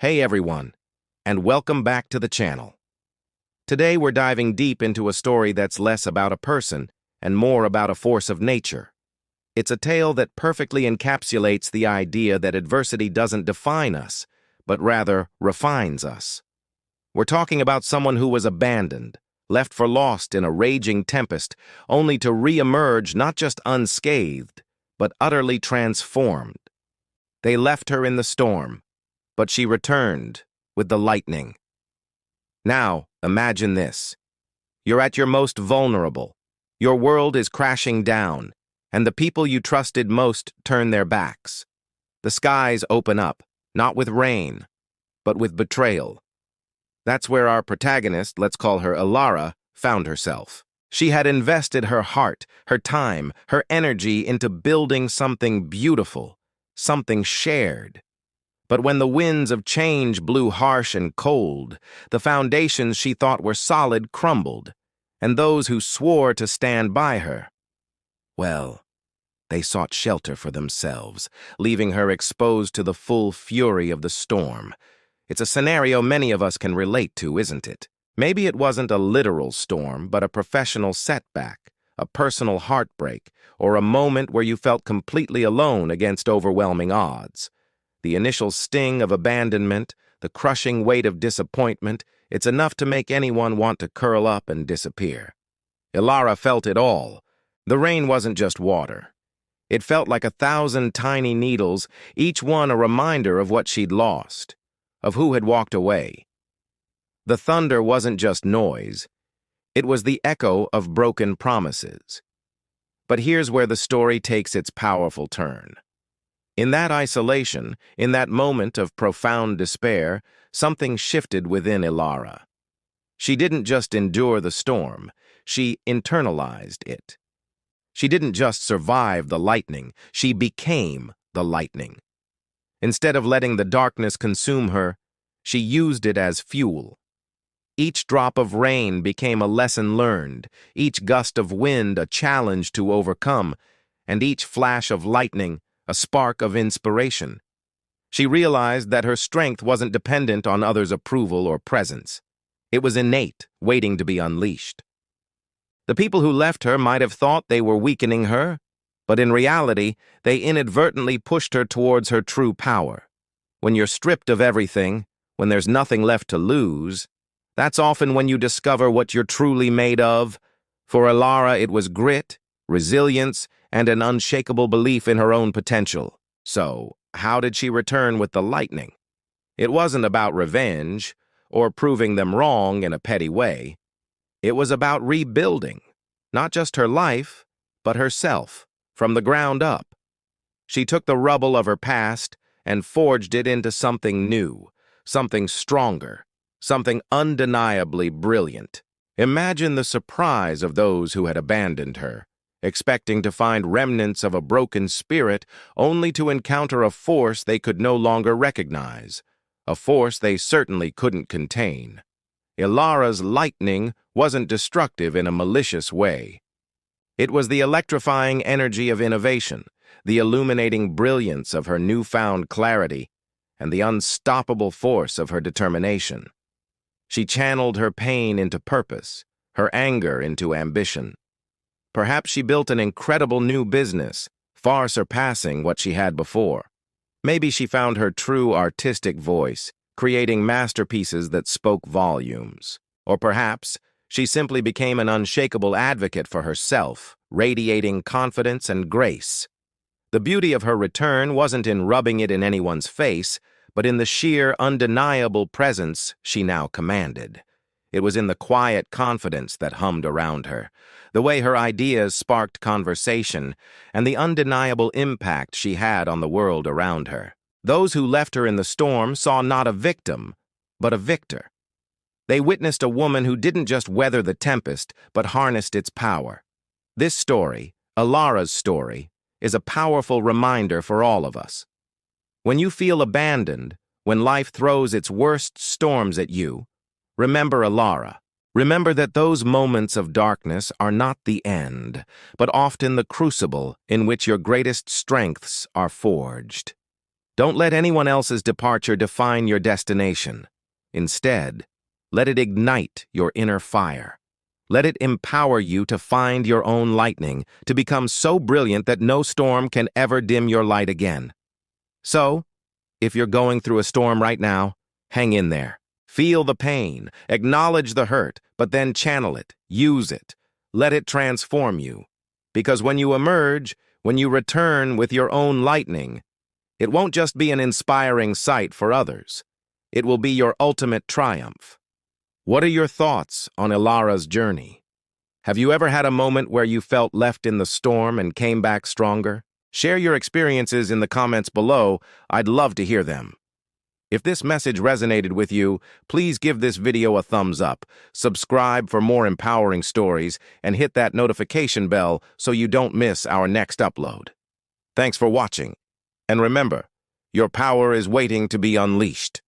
Hey everyone, and welcome back to the channel. Today we're diving deep into a story that's less about a person and more about a force of nature. It's a tale that perfectly encapsulates the idea that adversity doesn't define us, but rather refines us. We're talking about someone who was abandoned, left for lost in a raging tempest, only to re-emerge not just unscathed, but utterly transformed. They left her in the storm, but she returned with the lightning. Now, imagine this. You're at your most vulnerable. Your world is crashing down, and the people you trusted most turn their backs. The skies open up, not with rain, but with betrayal. That's where our protagonist, let's call her Ilara, found herself. She had invested her heart, her time, her energy into building something beautiful, something shared. But when the winds of change blew harsh and cold, the foundations she thought were solid crumbled, and those who swore to stand by her, well, they sought shelter for themselves, leaving her exposed to the full fury of the storm. It's a scenario many of us can relate to, isn't it? Maybe it wasn't a literal storm, but a professional setback, a personal heartbreak, or a moment where you felt completely alone against overwhelming odds. The initial sting of abandonment, the crushing weight of disappointment, it's enough to make anyone want to curl up and disappear. Ilara felt it all. The rain wasn't just water. It felt like 1,000 tiny needles, each one a reminder of what she'd lost, of who had walked away. The thunder wasn't just noise. It was the echo of broken promises. But here's where the story takes its powerful turn. In that isolation, in that moment of profound despair, something shifted within Ilara. She didn't just endure the storm, she internalized it. She didn't just survive the lightning, she became the lightning. Instead of letting the darkness consume her, she used it as fuel. Each drop of rain became a lesson learned, each gust of wind a challenge to overcome, and each flash of lightning a spark of inspiration. She realized that her strength wasn't dependent on others' approval or presence. It was innate, waiting to be unleashed. The people who left her might have thought they were weakening her, but in reality, they inadvertently pushed her towards her true power. When you're stripped of everything, when there's nothing left to lose, that's often when you discover what you're truly made of. For Ilara, it was grit, resilience, and an unshakable belief in her own potential. So, how did she return with the lightning? It wasn't about revenge, or proving them wrong in a petty way. It was about rebuilding, not just her life, but herself, from the ground up. She took the rubble of her past and forged it into something new, something stronger, something undeniably brilliant. Imagine the surprise of those who had abandoned her, expecting to find remnants of a broken spirit only to encounter a force they could no longer recognize, a force they certainly couldn't contain. Ilara's lightning wasn't destructive in a malicious way. It was the electrifying energy of innovation, the illuminating brilliance of her newfound clarity, and the unstoppable force of her determination. She channeled her pain into purpose, her anger into ambition. Perhaps she built an incredible new business, far surpassing what she had before. Maybe she found her true artistic voice, creating masterpieces that spoke volumes. Or perhaps she simply became an unshakable advocate for herself, radiating confidence and grace. The beauty of her return wasn't in rubbing it in anyone's face, but in the sheer, undeniable presence she now commanded. It was in the quiet confidence that hummed around her, the way her ideas sparked conversation, and the undeniable impact she had on the world around her. Those who left her in the storm saw not a victim, but a victor. They witnessed a woman who didn't just weather the tempest, but harnessed its power. This story, Ilara's story, is a powerful reminder for all of us. When you feel abandoned, when life throws its worst storms at you, remember Ilara. Remember that those moments of darkness are not the end, but often the crucible in which your greatest strengths are forged. Don't let anyone else's departure define your destination. Instead, let it ignite your inner fire. Let it empower you to find your own lightning, to become so brilliant that no storm can ever dim your light again. So, if you're going through a storm right now, hang in there. Feel the pain, acknowledge the hurt, but then channel it, use it. Let it transform you. Because when you emerge, when you return with your own lightning, it won't just be an inspiring sight for others. It will be your ultimate triumph. What are your thoughts on Ilara's journey? Have you ever had a moment where you felt left in the storm and came back stronger? Share your experiences in the comments below. I'd love to hear them. If this message resonated with you, please give this video a thumbs up, subscribe for more empowering stories, and hit that notification bell so you don't miss our next upload. Thanks for watching. And remember, your power is waiting to be unleashed.